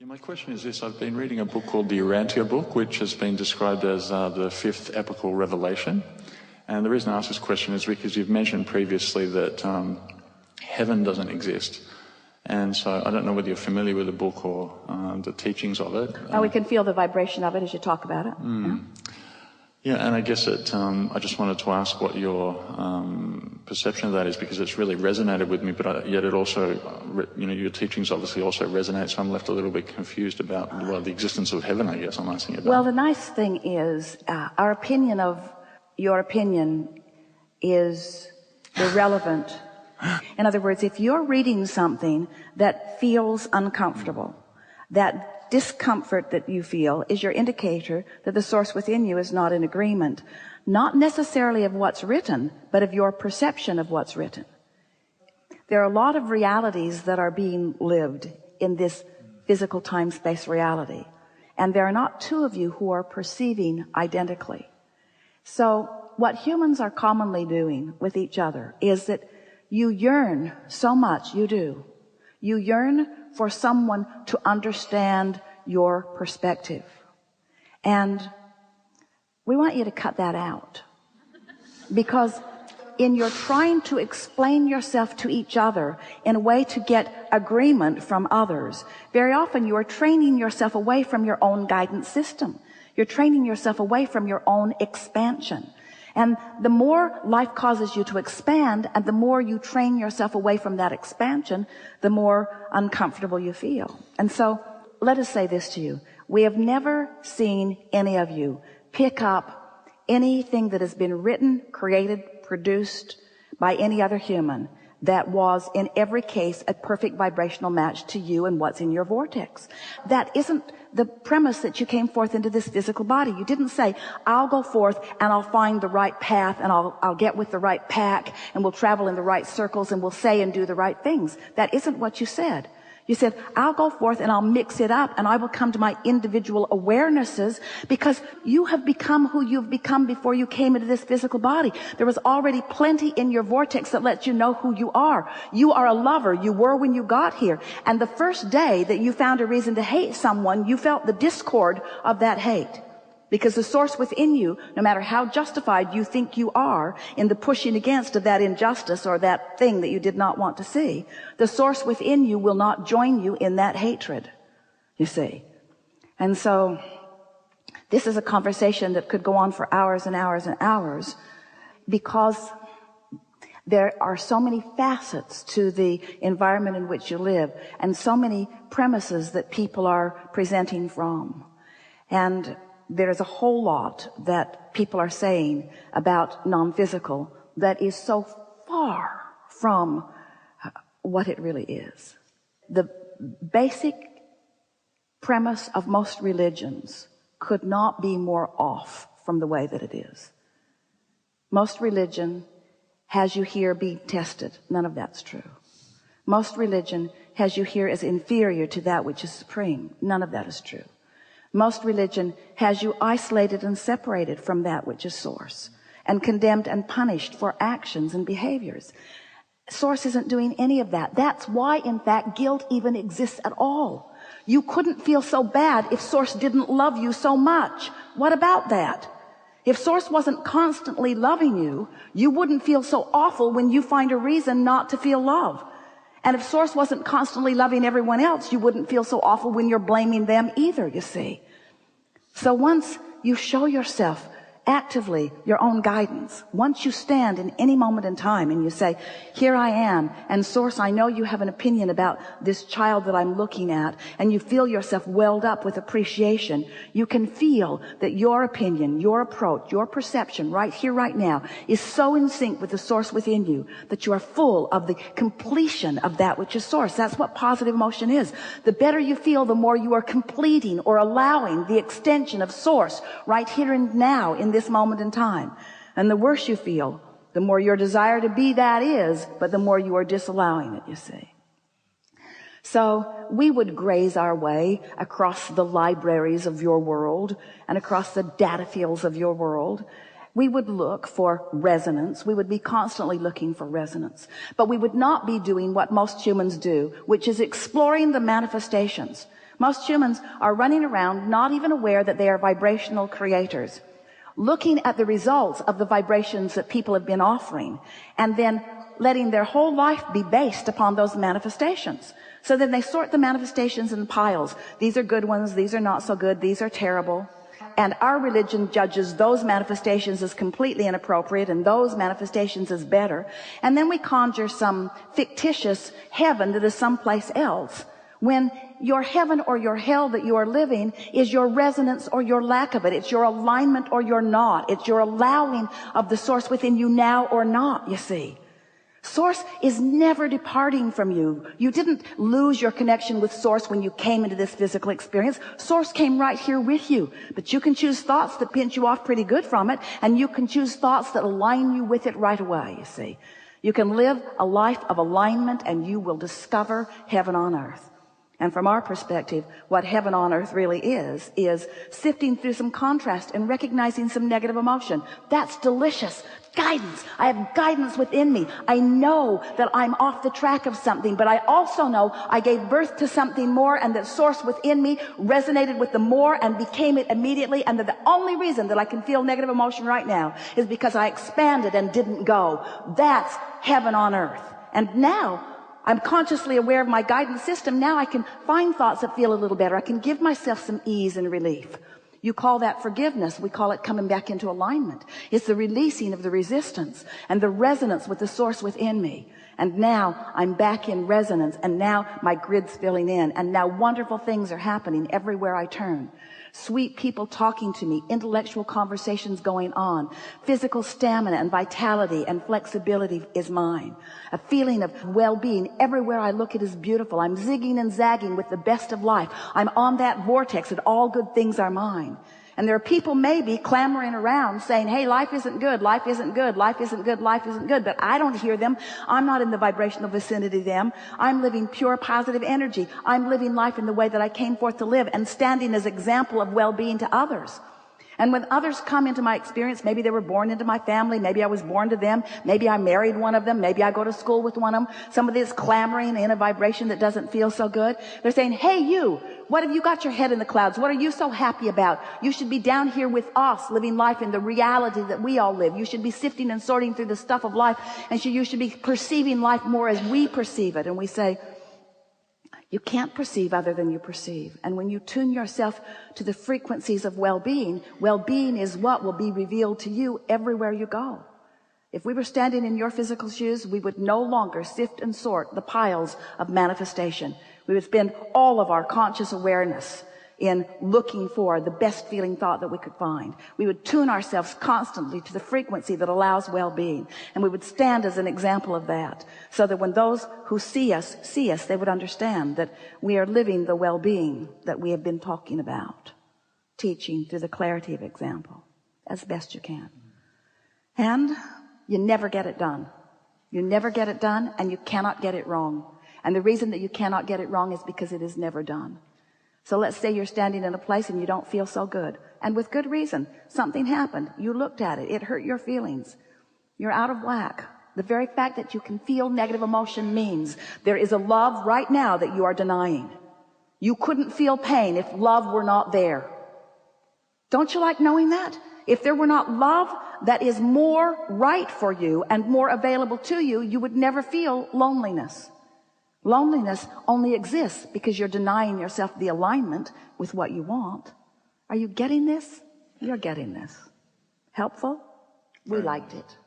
My question is this. I've been reading a book called the Urantia book, which has been described as the fifth epical revelation. And the reason I ask this question is because you've mentioned previously that heaven doesn't exist. And so I don't know whether you're familiar with the book or the teachings of it. We can feel the vibration of it as you talk about it. Yeah, and I guess I just wanted to ask what your perception of that is, because it's really resonated with me, but yet it also, your teachings obviously also resonate, so I'm left a little bit confused about, the existence of heaven, I guess I'm asking about. Well, the nice thing is, our opinion of your opinion is irrelevant. In other words, if you're reading something that feels uncomfortable, that discomfort that you feel is your indicator that the source within you is not in agreement, not necessarily of what's written, but of your perception of what's written. There are a lot of realities that are being lived in this physical time-space reality, and there are not two of you who are perceiving identically. So what humans are commonly doing with each other is that you yearn so much, you yearn for someone to understand your perspective. And we want you to cut that out. Because in your trying to explain yourself to each other in a way to get agreement from others, very often you are training yourself away from your own guidance system. You're training yourself away from your own expansion. And the more life causes you to expand, and the more you train yourself away from that expansion, the more uncomfortable you feel. And so, let us say this to you. We have never seen any of you pick up anything that has been written, created, produced by any other human that was in every case a perfect vibrational match to you and what's in your vortex. That isn't the premise that you came forth into this physical body. You didn't say, I'll go forth and I'll find the right path and I'll get with the right pack and we'll travel in the right circles and we'll say and do the right things. That isn't what you said. You said, I'll go forth and I'll mix it up and I will come to my individual awarenesses, because you have become who you've become before you came into this physical body. There was already plenty in your vortex that lets you know who you are. You are a lover. You were when you got here. And the first day that you found a reason to hate someone, you felt the discord of that hate. Because the source within you, no matter how justified you think you are in the pushing against of that injustice or that thing that you did not want to see, the source within you will not join you in that hatred, you see. And so this is a conversation that could go on for hours and hours and hours, because there are so many facets to the environment in which you live and so many premises that people are presenting from. And there's a whole lot that people are saying about non-physical that is so far from what it really is. The basic premise of most religions could not be more off from the way that it is. Most religion has you here being tested. None of that's true. Most religion has you here as inferior to that which is supreme. None of that is true. Most religion has you isolated and separated from that which is source, and condemned and punished for actions and behaviors. Source isn't doing any of that. That's why, in fact, guilt even exists at all. You couldn't feel so bad if source didn't love you so much. What about that? If source wasn't constantly loving you, you wouldn't feel so awful when you find a reason not to feel love. And if source wasn't constantly loving everyone else, you wouldn't feel so awful when you're blaming them either, you see. So once you show yourself actively your own guidance, once you stand in any moment in time and you say, here I am, and source, I know you have an opinion about this child that I'm looking at, and you feel yourself welled up with appreciation, you can feel that your opinion, your approach, your perception right here, right now is so in sync with the source within you that you are full of the completion of that which is source. That's what positive emotion is. The better you feel, the more you are completing or allowing the extension of source right here and now in this moment in time. And the worse you feel, the more your desire to be that is, but the more you are disallowing it, you see. So we would graze our way across the libraries of your world and across the data fields of your world. We would look for resonance. We would be constantly looking for resonance. But we would not be doing what most humans do, which is exploring the manifestations. Most humans are running around not even aware that they are vibrational creators, looking at the results of the vibrations that people have been offering, and then letting their whole life be based upon those manifestations. So then they sort the manifestations in piles. These are good ones, these are not so good, these are terrible. And our religion judges those manifestations as completely inappropriate and those manifestations as better. And then we conjure some fictitious heaven that is someplace else, when your heaven or your hell that you are living is your resonance or your lack of it. It's your alignment or your not. It's your allowing of the source within you now or not, you see. Source is never departing from you. You didn't lose your connection with Source when you came into this physical experience. Source came right here with you. But you can choose thoughts that pinch you off pretty good from it, and you can choose thoughts that align you with it right away, you see. You can live a life of alignment, and you will discover heaven on earth. And from our perspective, what heaven on earth really is sifting through some contrast and recognizing some negative emotion. That's delicious. Guidance. I have guidance within me. I know that I'm off the track of something, but I also know I gave birth to something more, and that source within me resonated with the more and became it immediately, and that the only reason that I can feel negative emotion right now is because I expanded and didn't go. That's heaven on earth. And now I'm consciously aware of my guidance system. Now I can find thoughts that feel a little better. I can give myself some ease and relief. You call that forgiveness. We call it coming back into alignment. It's the releasing of the resistance and the resonance with the source within me. And now I'm back in resonance, and now my grid's filling in, and now wonderful things are happening everywhere I turn. Sweet people talking to me, intellectual conversations going on, physical stamina and vitality and flexibility is mine. A feeling of well-being everywhere I look, it is beautiful. I'm zigging and zagging with the best of life. I'm on that vortex and all good things are mine. And there are people maybe clamoring around saying, hey, life isn't good, life isn't good, life isn't good, life isn't good. But I don't hear them. I'm not in the vibrational vicinity of them. I'm living pure positive energy. I'm living life in the way that I came forth to live, and standing as example of well-being to others. And when others come into my experience, maybe they were born into my family, maybe I was born to them, maybe I married one of them, maybe I go to school with one of them, somebody is clamoring in a vibration that doesn't feel so good. They're saying, hey, you, what have you got your head in the clouds? What are you so happy about? You should be down here with us, living life in the reality that we all live. You should be sifting and sorting through the stuff of life, and you should be perceiving life more as we perceive it. And we say, you can't perceive other than you perceive. And when you tune yourself to the frequencies of well-being, well-being is what will be revealed to you everywhere you go. If we were standing in your physical shoes, we would no longer sift and sort the piles of manifestation. We would spend all of our conscious awareness in looking for the best feeling thought that we could find. We would tune ourselves constantly to the frequency that allows well-being. And we would stand as an example of that, so that when those who see us, they would understand that we are living the well-being that we have been talking about, teaching through the clarity of example as best you can. And you never get it done. You never get it done, and you cannot get it wrong. And the reason that you cannot get it wrong is because it is never done. So let's say you're standing in a place and you don't feel so good. And with good reason. Something happened. You looked at it. It hurt your feelings. You're out of whack. The very fact that you can feel negative emotion means there is a love right now that you are denying. You couldn't feel pain if love were not there. Don't you like knowing that? If there were not love that is more right for you and more available to you, you would never feel loneliness. Loneliness only exists because you're denying yourself the alignment with what you want. Are you getting this? You're getting this. Helpful? We liked it.